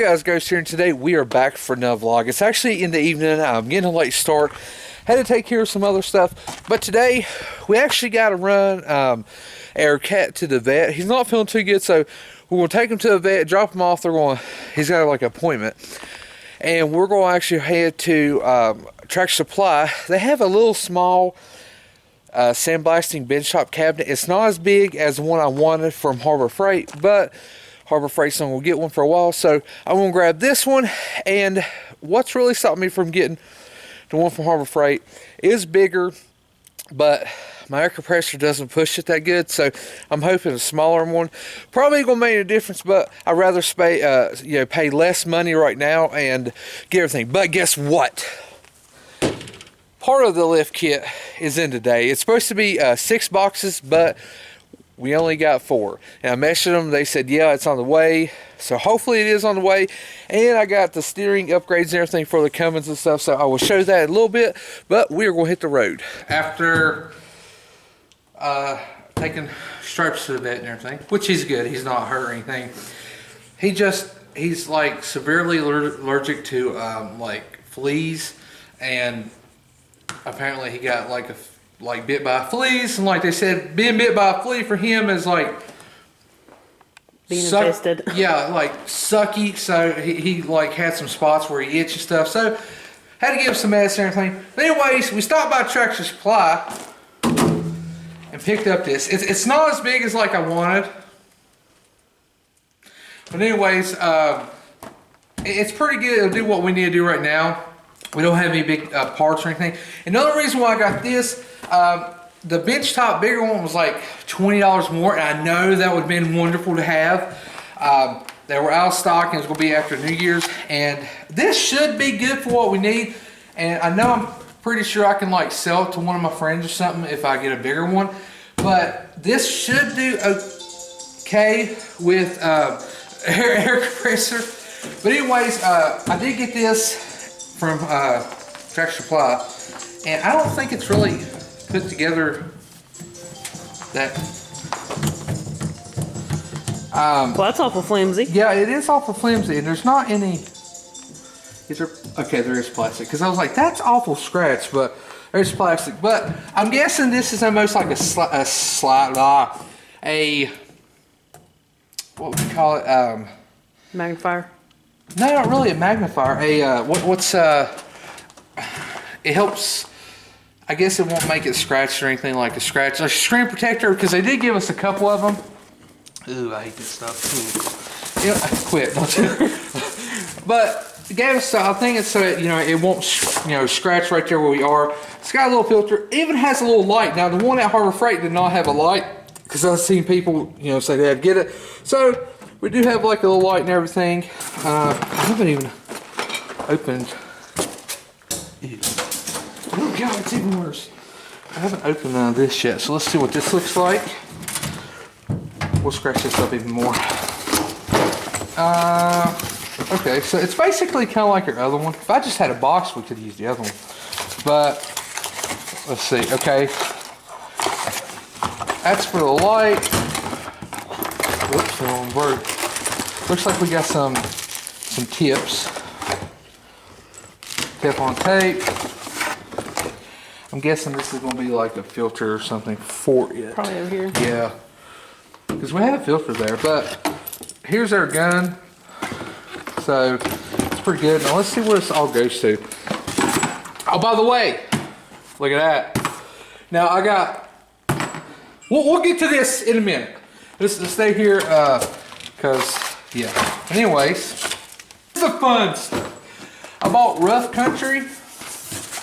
guys, Ghost here, and today we are back for another vlog. It's actually in the evening. I'm getting a late start. Had to take care of some other stuff, but today we actually got to run our cat to the vet. He's not feeling too good, so we're going to take him to the vet, drop him off. He's got like an appointment, and we're going to actually head to Tractor Supply. They have a little small sandblasting bench top cabinet. It's not as big as the one I wanted from Harbor Freight, but Harbor Freight's not going to get one for a while, so I'm going to grab this one. And what's really stopped me from getting the one from Harbor Freight is bigger, but my air compressor doesn't push it that good, so I'm hoping a smaller one probably going to make a difference. But I'd rather pay less money right now and get everything. But guess what? Part of the lift kit is in today. It's supposed to be 6 boxes, but we only got 4. And I messaged them. They said, yeah, it's on the way. So hopefully it is on the way. And I got the steering upgrades and everything for the Cummins and stuff. So I will show that in a little bit. But we are going to hit the road. After taking Stripes to the vet and everything, which he's good. He's not hurt or anything. He's like severely allergic to like fleas. And apparently he got like bit by fleas, and like they said, being bit by a flea for him is like being infested. Yeah, like sucky. So he like had some spots where he itched and stuff. So had to give him some medicine and everything. But anyways, we stopped by Tractor Supply and picked up this. It's not as big as like I wanted, but anyways, it's pretty good. It'll do what we need to do right now. We don't have any big parts or anything. Another reason why I got this, the bench top bigger one was like $20 more, and I know that would have been wonderful to have. They were out of stock, and it's going to be after New Year's, and this should be good for what we need. And I know I'm pretty sure I can like sell it to one of my friends or something if I get a bigger one, but this should do okay with air compressor. But anyways, I did get this from Tractor Supply, and I don't think it's really put together that well, that's awful flimsy. yeah, it is awful flimsy, and there's not any. Okay, there is plastic, because I was like, that's awful scratch, but there's plastic. But I'm guessing this is almost like what would you call it, Magnifier. no, not really a magnifier. It helps. I guess it won't make it scratch or anything like a screen protector, because they did give us a couple of them. Ooh, I hate this stuff. Ooh. Yeah, quit, don't you? But it gave us. I think it's so it won't scratch right there where we are. It's got a little filter. It even has a little light. Now the one at Harbor Freight did not have a light, because I've seen people say they had to get it. So we do have like a little light and everything. I haven't even opened. Ew. Oh God, it's even worse. I haven't opened none of this yet, so let's see what this looks like. We'll scratch this up even more. Okay, so it's basically kind of like our other one. If I just had a box, we could use the other one. But let's see. Okay, that's for the light. Whoops, it won't work. Looks like we got some tips. Tip on tape. I'm guessing this is going to be like a filter or something for it. Probably over here. Yeah, because we have a filter there. But here's our gun. So it's pretty good. Now let's see where this all goes to. Oh, by the way, look at that. Now I got. We'll get to this in a minute. Let's stay here, because, yeah. Anyways, this is the fun stuff. I bought Rough Country,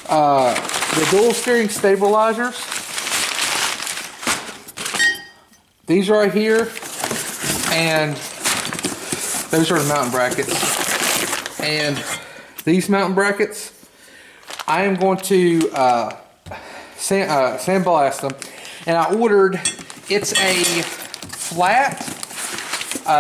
the dual steering stabilizers. These right here, and those are the mountain brackets. And these mountain brackets, I am going to sandblast them. And I ordered, it's a flat,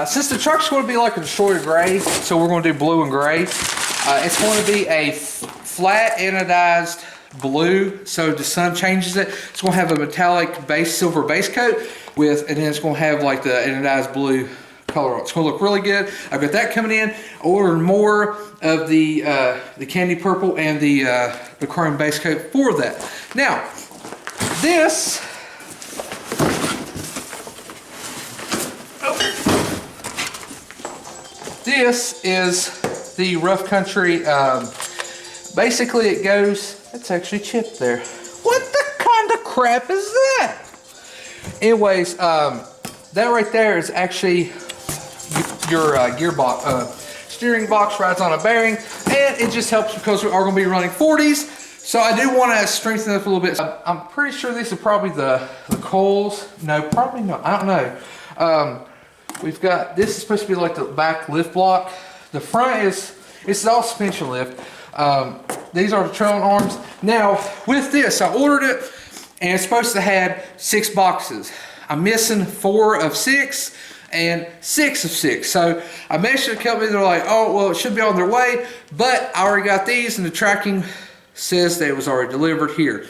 since the truck's going to be like a Destroyer gray, so we're going to do blue and gray. It's going to be a flat anodized blue, so the sun changes it. It's going to have a metallic silver base coat and then it's going to have like the anodized blue color on it. It's gonna look really good. I've got that coming in. I ordered more of the candy purple and the chrome base coat for that. Now, this, this is the Rough Country. Basically, it goes. It's actually chipped there. What the kind of crap is that? Anyways, that right there is actually your gearbox, steering box rides on a bearing, and it just helps because we are going to be running 40s. So I do want to strengthen it up a little bit. I'm pretty sure these are probably the coils. No, probably not. I don't know. We've got, this is supposed to be like the back lift block. The front is, it's all suspension lift. These are the trailing arms. Now, with this, I ordered it, and it's supposed to have 6 boxes. I'm missing 4 of 6 and 6 of 6. So I messaged the company, they're like, oh, well, it should be on their way, but I already got these, and the tracking says that it was already delivered here.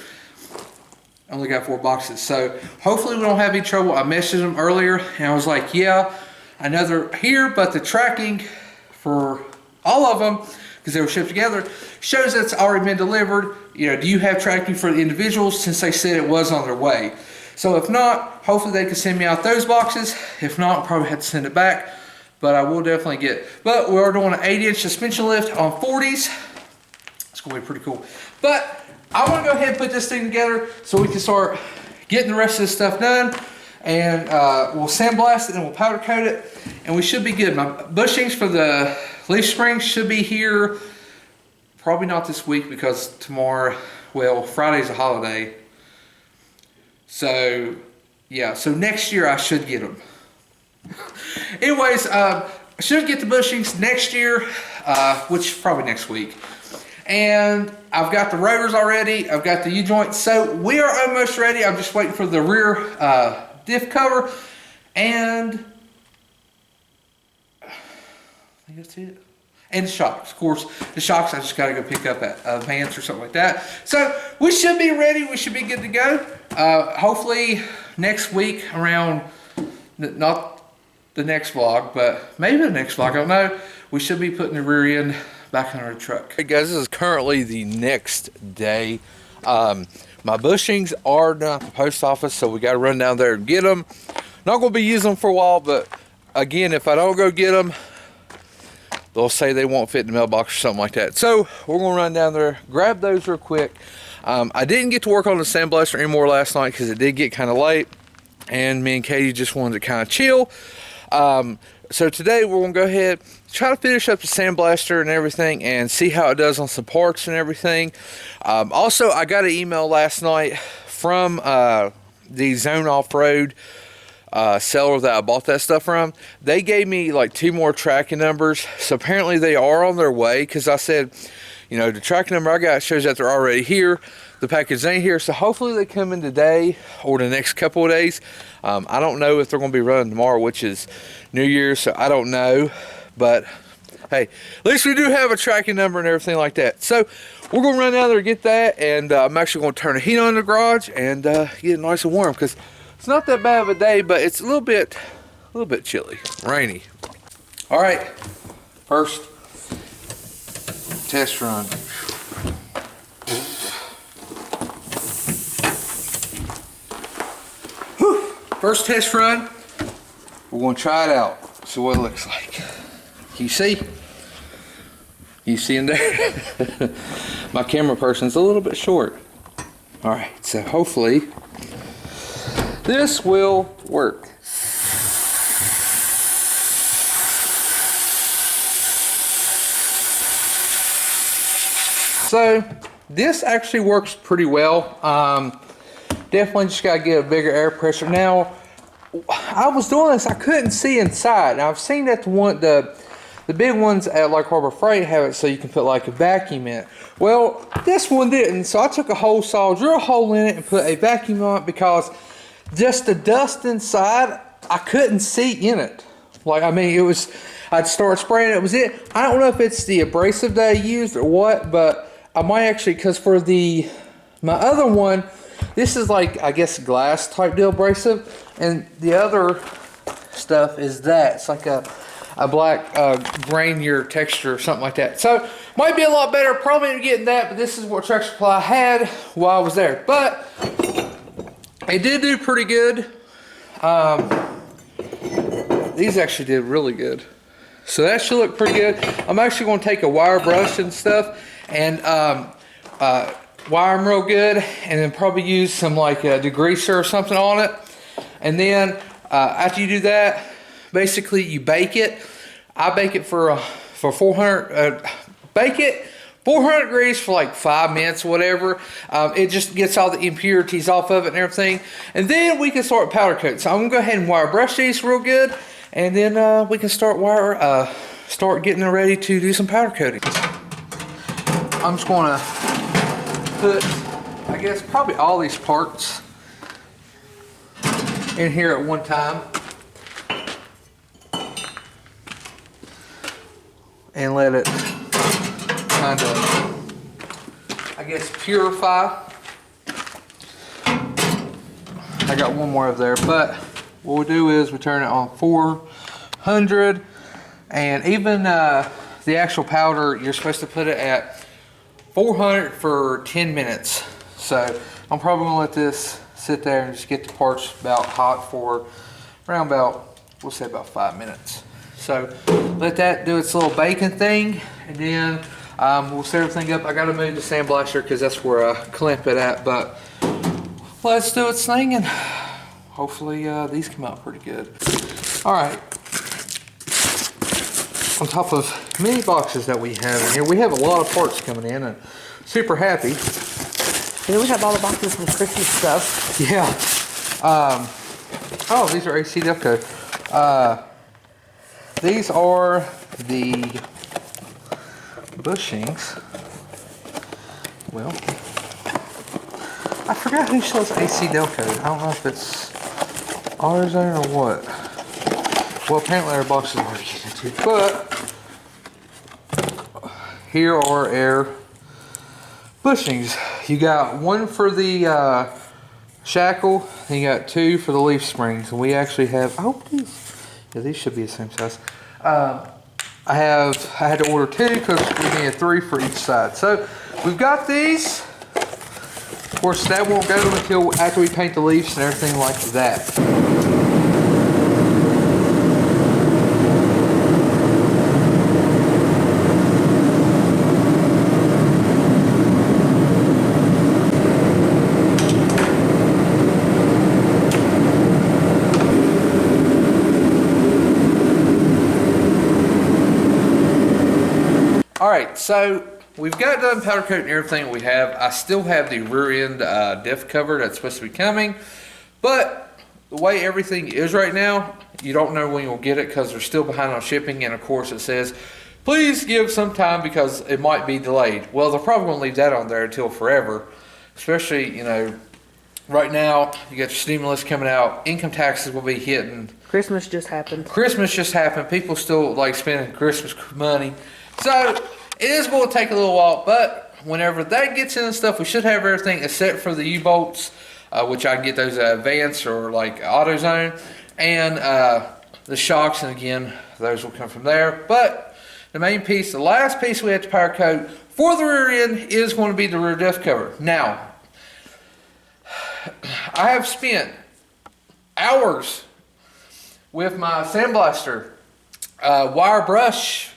I only got 4 boxes, so hopefully we don't have any trouble. I messaged them earlier, and I was like, yeah, I know they're here, but the tracking for all of them, because they were shipped together, shows that it's already been delivered. You know, do you have tracking for the individuals, since they said it was on their way? So if not, hopefully they can send me out those boxes. If not, I'll probably have to send it back, but I will definitely get it. But we are doing an 8-inch suspension lift on 40s. It's gonna be pretty cool. But I wanna go ahead and put this thing together so we can start getting the rest of this stuff done. And we'll sandblast it and we'll powder coat it, and we should be good. My bushings for the leaf springs should be here, probably not this week because tomorrow, well, Friday's a holiday. So, yeah, so next year I should get them. Anyways, I should get the bushings next year, which is probably next week. And I've got the rotors already, I've got the U-joints, so we are almost ready. I'm just waiting for the rear diff cover, and I think that's it. And shocks, of course. The shocks I just got to go pick up at Vance or something like that. So we should be ready. We should be good to go. Hopefully next week around, not the next vlog, but maybe the next vlog, I don't know. We should be putting the rear end back in our truck. Hey guys, this is currently the next day. My bushings are down at the post office, so we got to run down there and get them. Not going to be using them for a while, but again, if I don't go get them, they'll say they won't fit in the mailbox or something like that. So we're going to run down there, grab those real quick. I didn't get to work on the sandblaster anymore last night because it did get kind of late, and me and Katie just wanted to kind of chill. So today we're going to go ahead, try to finish up the sandblaster and everything and see how it does on some parts and everything. Also, I got an email last night from the Zone Off-Road seller that I bought that stuff from. They gave me like 2 more tracking numbers, so apparently they are on their way, because I said, you know, the tracking number I got shows that they're already here. The package ain't here, so hopefully they come in today or the next couple of days. I don't know if they're going to be running tomorrow, which is New Year's, so I don't know, but hey, at least we do have a tracking number and everything like that. So we're going to run down there and get that, and I'm actually going to turn the heat on in the garage and get it nice and warm, because it's not that bad of a day, but it's a little bit chilly, rainy. All right, first test run. Whew. First test run, we're going to try it out, see what it looks like. Can you see? You see in there? My camera person's a little bit short. All right, so hopefully this will work. So this actually works pretty well. Definitely just gotta get a bigger air pressure. Now, I was doing this, I couldn't see inside. Now I've seen that the big ones at like Harbor Freight have it so you can put like a vacuum in it. Well, this one didn't, so I took a hole saw, drew a hole in it, and put a vacuum on it, because just the dust inside, I couldn't see in it. Like, I mean, it was, I'd start spraying it, it was it. I don't know if it's the abrasive that I used or what, but I might actually, because for my other one, this is like, I guess, glass type deal abrasive, and the other stuff is that. It's like a black grainier texture or something like that. So might be a lot better. Probably ain't getting that, but this is what Tractor Supply had while I was there. But it did do pretty good. These actually did really good. So that should look pretty good. I'm actually going to take a wire brush and stuff and wire them real good, and then probably use some like a degreaser or something on it. And then after you do that, basically you bake it. I bake it for 400. Bake it 400 degrees for like 5 minutes, whatever. It just gets all the impurities off of it and everything. And then we can start powder coat. So I'm gonna go ahead and wire brush these real good, and then we can start getting ready to do some powder coating. I'm just gonna put, I guess, probably all these parts in here at one time and let it kind of, I guess, purify. I got one more over there, but what we do is we turn it on 400, and even the actual powder, you're supposed to put it at 400 for 10 minutes. So I'm probably gonna let this sit there and just get the parts about hot for around about, we'll say about 5 minutes. So let that do its little baking thing, and then we'll set everything up. I gotta move the sandblaster because that's where I clamp it at, but let's do its thing, and hopefully these come out pretty good. All right. On top of many boxes that we have in here, we have a lot of parts coming in, and super happy. And then we have all the boxes with Christmas stuff. Yeah. Oh, these are AC Delco. These are the bushings. Well, I forgot who sells AC Delco. I don't know if it's AutoZone or what. Well, apparently our boxes are getting into, but here are our bushings. You got one for the shackle, and you got 2 for the leaf springs. And we actually have, I hope these should be the same size. I had to order 2 because we needed 3 for each side. So we've got these. Of course, that won't go until after we paint the leaves and everything like that. Alright, so we've got done powder coating everything we have. I still have the rear end diff cover that's supposed to be coming, but the way everything is right now, you don't know when you'll get it because they're still behind on shipping, and of course it says, please give some time because it might be delayed. Well, they're probably going to leave that on there until forever, especially, you know, right now you got your stimulus coming out, income taxes will be hitting. Christmas just happened. Christmas just happened. People still like spending Christmas money. So it is going to take a little while, but whenever that gets in and stuff, we should have everything except for the U-bolts, which I can get those at Advance or like AutoZone, and the shocks, and again, those will come from there. But the main piece, the last piece we have to powder coat for the rear end is going to be the rear diff cover. Now, I have spent hours with my sandblaster, wire brush,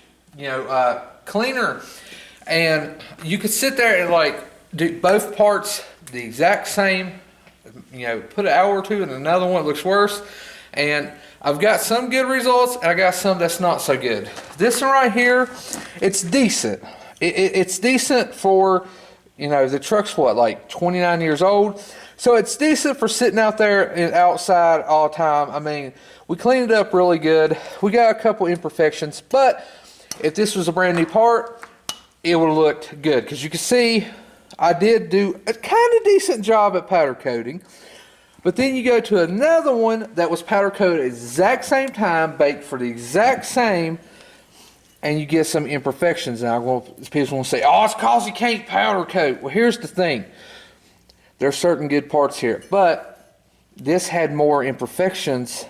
cleaner, and you could sit there and like do both parts the exact same, put an hour or two in another one that looks worse, and I've got some good results and I got some that's not so good. This one right here, it's decent. It's decent for, the truck's what, like 29 years old, so it's decent for sitting out there and outside all the time. I mean, we cleaned it up really good. We got a couple imperfections, but if this was a brand new part, it would have looked good. Because you can see, I did do a kind of decent job at powder coating. But then you go to another one that was powder coated at the exact same time, baked for the exact same, and you get some imperfections. Now, people want to say, oh, it's because you can't powder coat. Well, here's the thing. There are certain good parts here. But this had more imperfections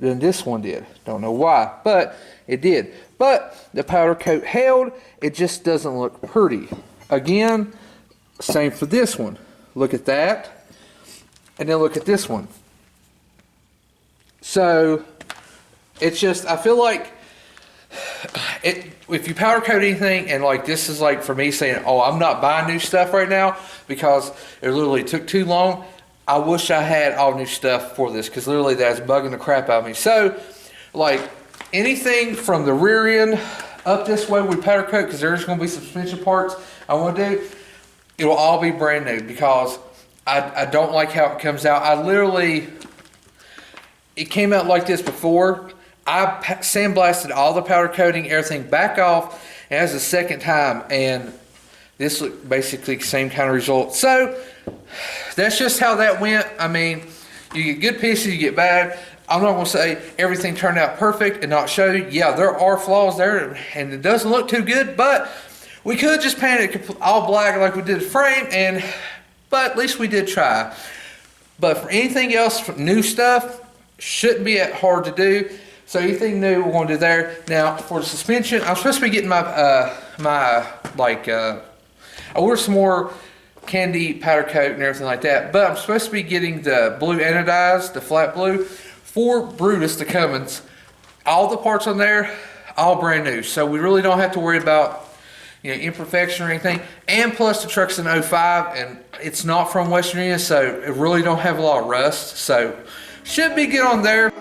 than this one did. Don't know why, but it did. But the powder coat held. It just doesn't look pretty. Again, same for this one. Look at that. And then look at this one. So it's just, I feel like if you powder coat anything, and like this is like for me saying, oh, I'm not buying new stuff right now because it literally took too long. I wish I had all new stuff for this, because literally that's bugging the crap out of me. So like anything from the rear end up this way we powder coat, because there's going to be some suspension parts I want to do. It will all be brand new because I don't like how it comes out. It came out like this before. I sandblasted all the powder coating, everything back off, and that's the second time, and this looked basically the same kind of result. So that's just how that went. I mean, you get good pieces, you get bad. I'm not going to say everything turned out perfect and not show you. Yeah, there are flaws there, and it doesn't look too good, but we could just paint it all black like we did the frame, but at least we did try. But for anything else, new stuff, shouldn't be that hard to do. So anything new we're going to do there. Now for the suspension, I'm supposed to be getting I ordered some more candy powder coat and everything like that, but I'm supposed to be getting the blue anodized, the flat blue, for Brutus, the Cummins. All the parts on there, all brand new. So we really don't have to worry about imperfection or anything. And plus the truck's an 05 and it's not from West Virginia, so it really don't have a lot of rust. So should be good on there.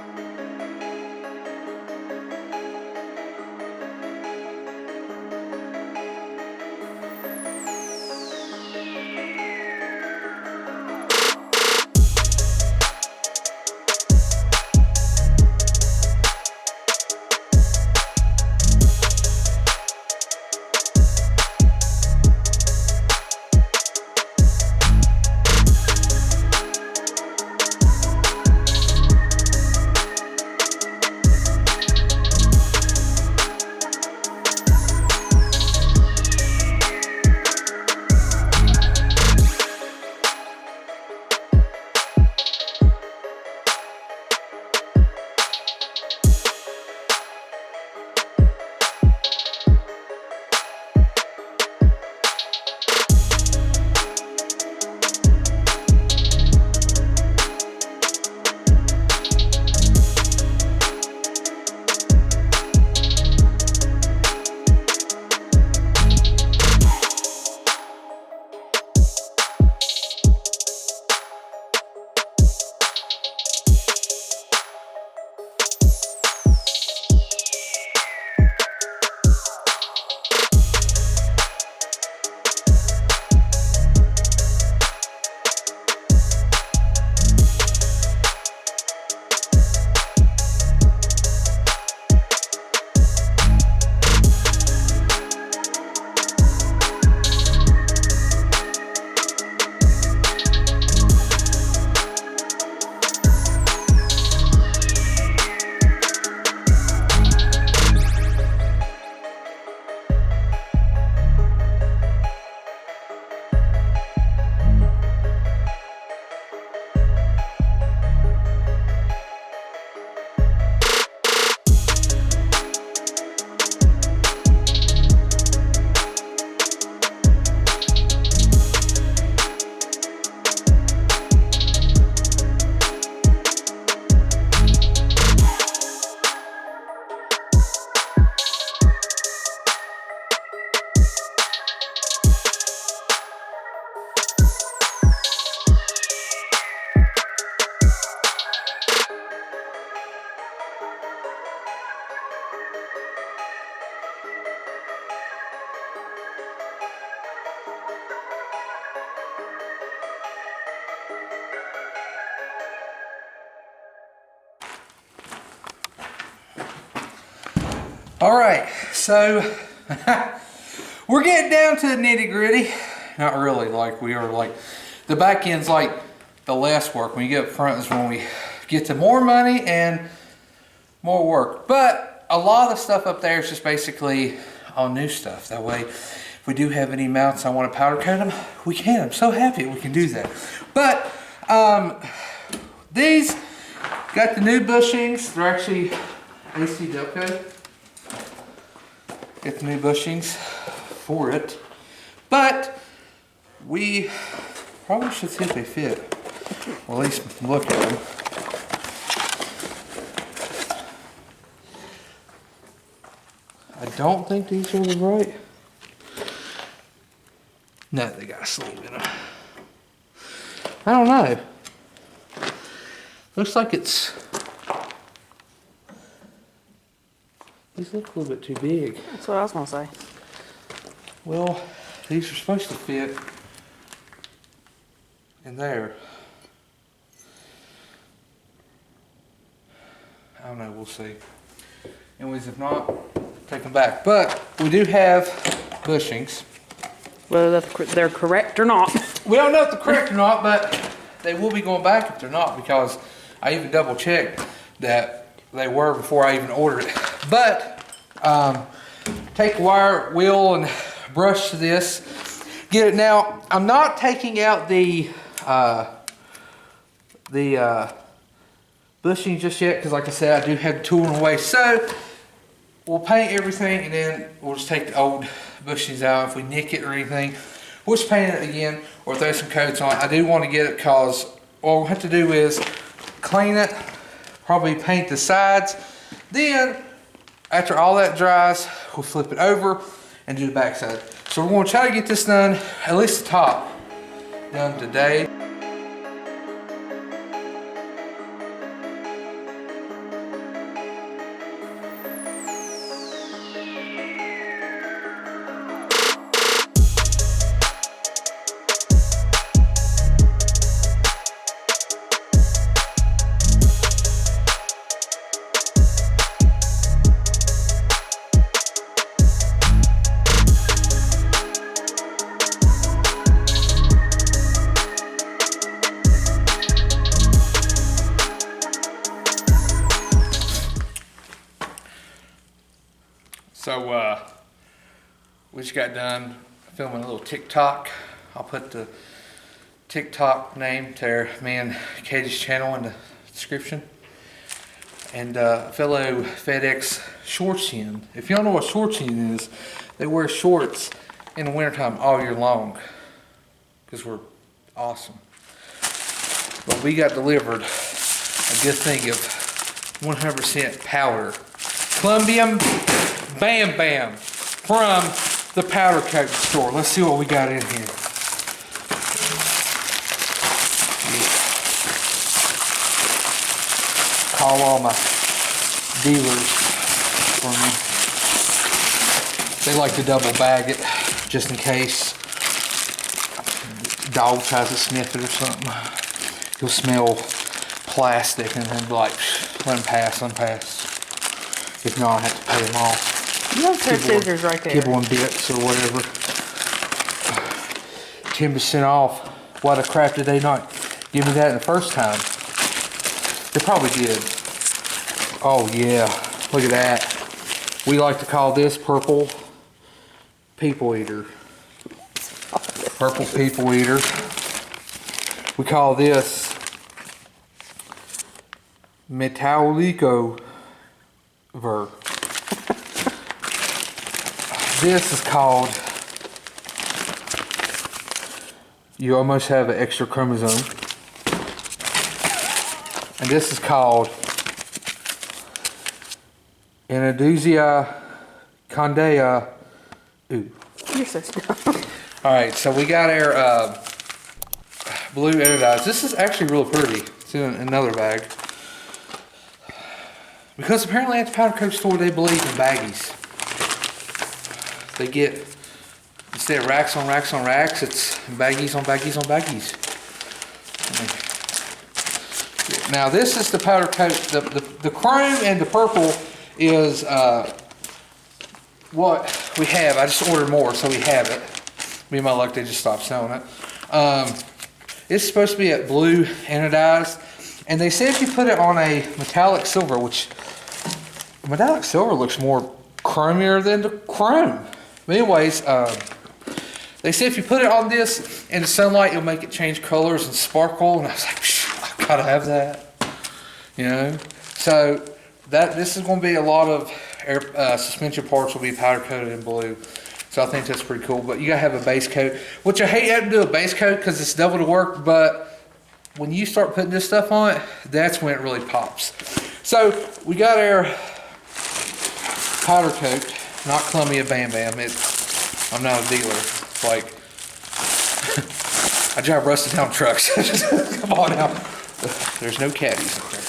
All right, so we're getting down to the nitty gritty. Not really, like we are like, the back end's like the less work. When you get up front is when we get to more money and more work. But a lot of the stuff up there is just basically all new stuff. That way, if we do have any mounts I want to powder coat them, we can. I'm so happy we can do that. But these, Got the new bushings. They're actually AC Delco. Get the new bushings for it. But we probably should see if they fit. Or at least look at them. I don't think these are the right. No, they got a sleeve in them. I don't know. Looks like it's... These look a little bit too big. That's what I was gonna say. Well, these are supposed to fit in there. I don't know, we'll see. Anyways, if not, take them back. But we do have bushings. Whether they're correct or not. We don't know if they're correct or not, but they will be going back if they're not, because I even double checked that they were before I even ordered it. But take the wire wheel and brush to this. Get it now. I'm not taking out the bushing just yet, because like I said, I do have the tooling away. So we'll paint everything, and then we'll just take the old bushings out. If we nick it or anything, we'll just paint it again or throw some coats on. I do want to get it, because what we'll have to do is clean it, probably paint the sides. Then after all that dries, we'll flip it over and do the back side. So we're going to try to get this done, at least the top, done today. So we just got done filming a little TikTok. I'll put the TikTok name to me and Katie's channel in the description. And fellow FedEx shortskin. If you don't know what shortskin is, they wear shorts in the wintertime all year long, because we're awesome. But we got delivered a good thing of 100% powder. Colombian Bam Bam from the powder coat store. Let's see what we got in here. Call all my dealers for me. They like to double bag it just in case dog tries to sniff it or something. He'll smell plastic and then be like, let him pass, let him pass. If not, I have to pay him off. You have pair of scissors right there. Kibble and bits or whatever. 10% off. Why the crap did they not give me that the first time? They probably did. Oh yeah, look at that. We like to call this purple people eater. Purple people eater. We call this Metallico Ver. This is called, you almost have an extra chromosome. And this is called Andalusia Condea. Ooh. You're so stupid. Alright, so we got our blue anodized. This is actually really pretty. It's in another bag. Because apparently at the powder coat store they believe in baggies. They get, instead of racks on racks on racks, it's baggies on baggies on baggies. Now this is the powder coat. The chrome and the purple is what we have. I just ordered more, so we have it. Me and my luck, they just stopped selling it. It's supposed to be at blue anodized, and they said if you put it on a metallic silver, which metallic silver looks more chromier than the chrome. But anyways, they said if you put it on this in the sunlight, it'll make it change colors and sparkle. And I was like, I gotta have that. You know, so this is going to be a lot of suspension parts will be powder coated in blue. So I think that's pretty cool. But you gotta have a base coat, which I hate having to do a base coat because it's double the work. But when you start putting this stuff on it, that's when it really pops. So we got our powder coat, not Columbia Bam Bam. I'm not a dealer. Like I drive rusted down trucks. Come on now. There's no caddies up there.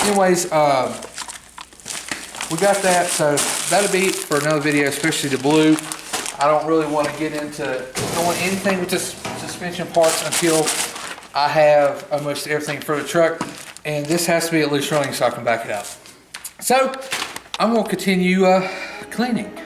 Anyways, we got that. So that'll be it for another video, especially the blue. I don't really want to get into doing anything with this suspension parts until I have almost everything for the truck. And this has to be at least running so I can back it up. So I'm going to continue cleaning.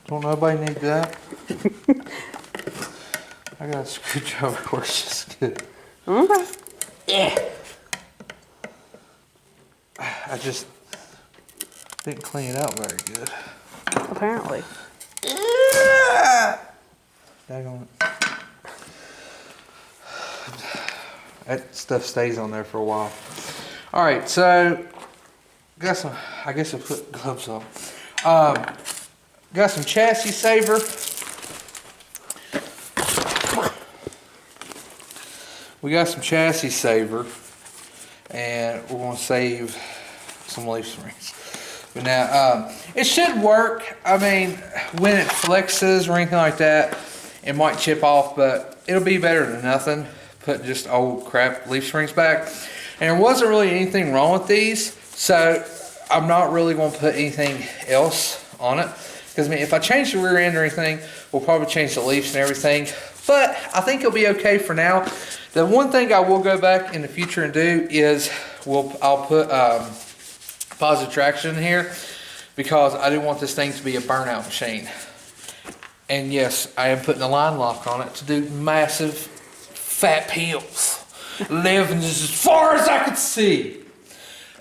Don't nobody need that? I got a screwdriver works just good. Okay. Yeah. I just didn't clean it out very good. Apparently. Daggone it. That stuff stays on there for a while. All right, so got some. I guess I put gloves on. Got some chassis saver. We got some chassis saver, and we're gonna save some leaf springs. But now, it should work. I mean, when it flexes or anything like that, it might chip off, but it'll be better than nothing. Put just old crap leaf springs back. And there wasn't really anything wrong with these, so I'm not really gonna put anything else on it. Because I mean, if I change the rear end or anything, we'll probably change the leaves and everything. But I think it'll be okay for now. The one thing I will go back in the future and do is I'll put positive traction in here because I didn't want this thing to be a burnout machine. And yes, I am putting a line lock on it to do massive fat peels. Living as far as I could see.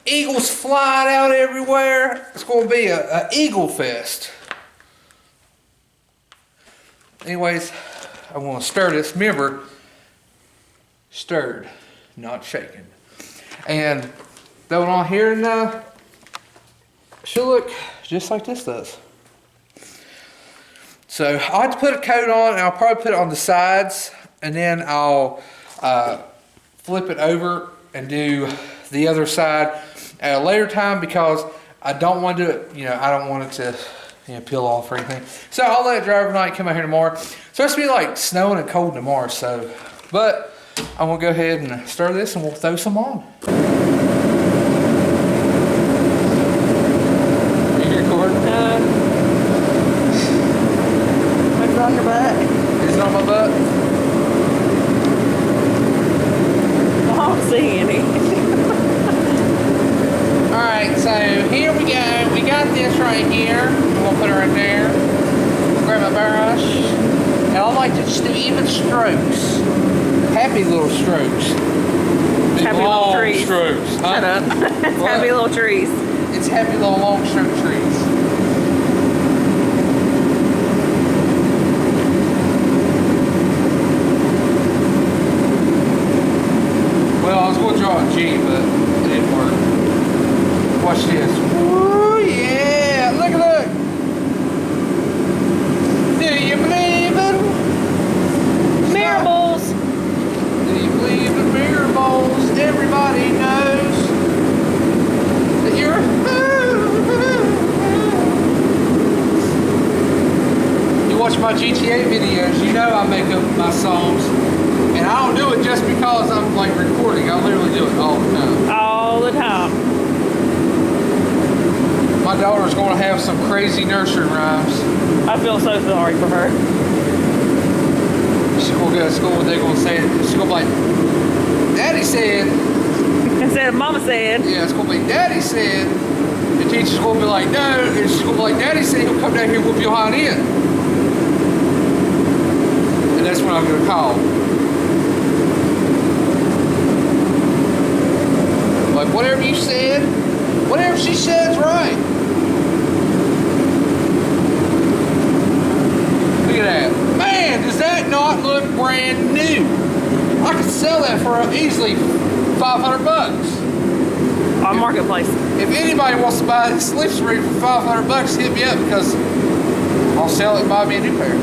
Eagles flying out everywhere. It's going to be a eagle fest. Anyways, I want to stir this. Remember, stirred, not shaken. And throw it on here and she'll look just like this does. So I'll have to put a coat on, and I'll probably put it on the sides, and then I'll flip it over and do the other side at a later time because I don't want to do it, I don't want it to peel off or anything. So I'll let it dry overnight, come out here tomorrow. It's supposed to be like snowing and cold tomorrow, but I'm gonna go ahead and stir this and we'll throw some on. Are you recording? It's on your butt. Is it on my butt? I don't see any. Alright, so here we go. We got this right here. I'm gonna put it right there. Grab my brush. And I like to just do even strokes. Happy little strokes. Happy little trees. Strokes. Huh? Shut up. It's happy little trees. It's happy little long stroke trees. Well, I was going to draw a G, but it didn't work. Watch this. Ooh, yeah! Look. Do you believe in Miracles. Do you believe in miracles? Everybody knows that you're you watch my my GTA videos, you know I make up my songs. And I don't do it just because I'm like recording. I literally do it all the time. All the time. My daughter's going to have some crazy nursery rhymes. I feel so sorry for her. She's going to go to school and they're going to say it. She's going to be like, Daddy said. Instead of Mama said. Yeah, it's going to be Daddy said. The teacher's going to be like, no. And she's going to be like, Daddy said he'll come down here and whoop your hind end. And that's what I'm going to call. Like, whatever you said, whatever she said's right. Look at that. Man, does that not look brand new? I could sell that for easily $500. On Marketplace. If anybody wants to buy this leaf ring for $500, hit me up because I'll sell it and buy me a new pair.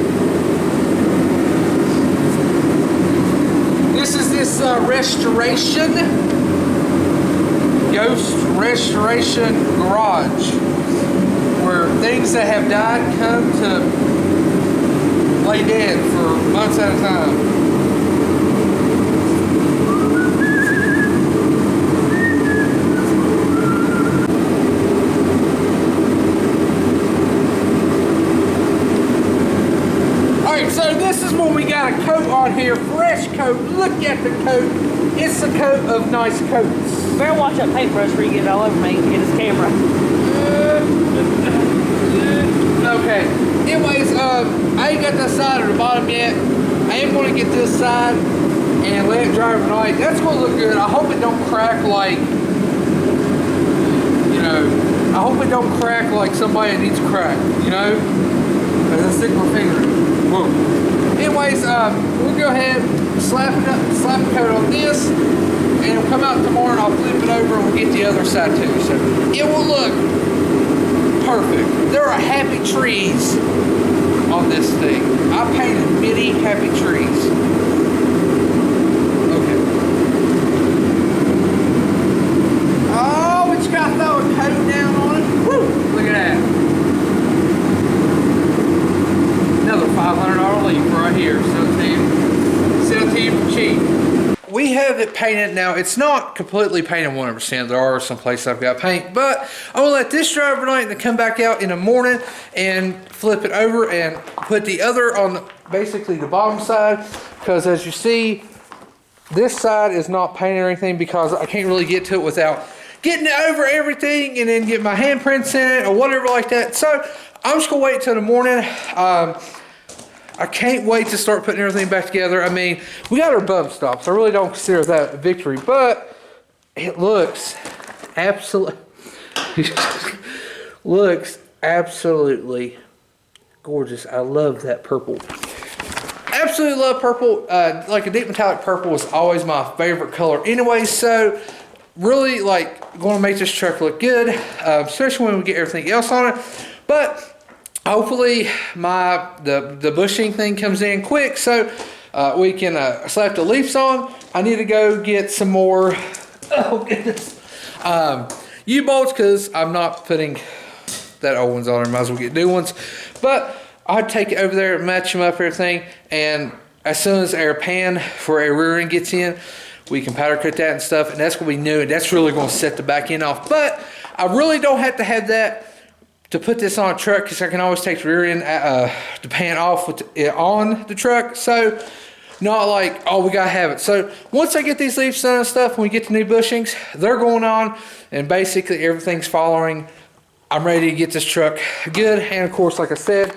This is this restoration. Ghost Restoration Garage, where things that have died come to lay dead for months at a time. Alright, so this is when we got a coat on here, fresh coat. Look at the coat. It's a coat of nice coats. Better watch that paintbrush before you get it all over me and his camera. Okay. Anyways, I ain't got that side or the bottom yet. I am going to get this side and let it dry overnight. That's going to look good. I hope it don't crack like, you know, I hope it don't crack like somebody that needs a crack, you know? As I stick my finger in it. Whoa. Anyways, we'll go ahead, slap a coat on this, and it'll come out tomorrow and I'll flip it over and we'll get the other side too. So it will look perfect. There are happy trees on this thing. I painted many happy trees. Okay. Oh, we just got to throw a coat down on it. Woo! Look at that. Another $500 leaf right here. Sell to you for cheap. We have it painted now. It's not completely painted 100%. There are some places I've got paint, but I'm gonna let this dry overnight and then come back out in the morning and flip it over and put the other on basically the bottom side, because as you see, this side is not painted or anything because I can't really get to it without getting it over everything and then get my handprints in it or whatever like that. So I'm just gonna wait till the morning. I can't wait to start putting everything back together. I mean, we got our bump stops. I really don't consider that a victory, but it looks absolutely gorgeous. I love that purple. Absolutely love purple. Like a deep metallic purple is always my favorite color anyway. So really like going to make this truck look good, especially when we get everything else on it. But hopefully the bushing thing comes in quick so we can slap the leaves on. I need to go get some more U-bolts because I'm not putting that old ones on there. Might as well get new ones. But I'll take it over there and match them up everything, and as soon as our pan for our rear end gets in, we can powder coat that and stuff, and that's going to be new, and that's really going to set the back end off. But I really don't have to have that to put this on a truck because I can always take the rear end, the pan off with it on the truck. So not like, oh, we got to have it. So once I get these leaves done and stuff, when we get the new bushings, they're going on and basically everything's following. I'm ready to get this truck good. And of course, like I said,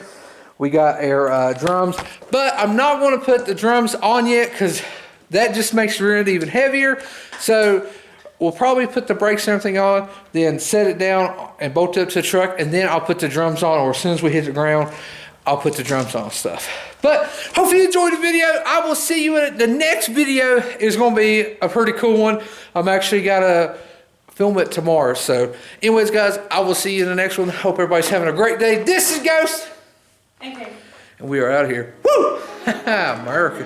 we got our drums, but I'm not going to put the drums on yet because that just makes the rear end even heavier. So we'll probably put the brakes and everything on, then set it down and bolt it up to the truck, and then I'll put the drums on, or as soon as we hit the ground, I'll put the drums on and stuff. But hopefully you enjoyed the video. I will see you in it. The next video is going to be a pretty cool one. I'm actually got to film it tomorrow. So anyways, guys, I will see you in the next one. Hope everybody's having a great day. This is Ghost. Okay. And we are out of here. Woo! America.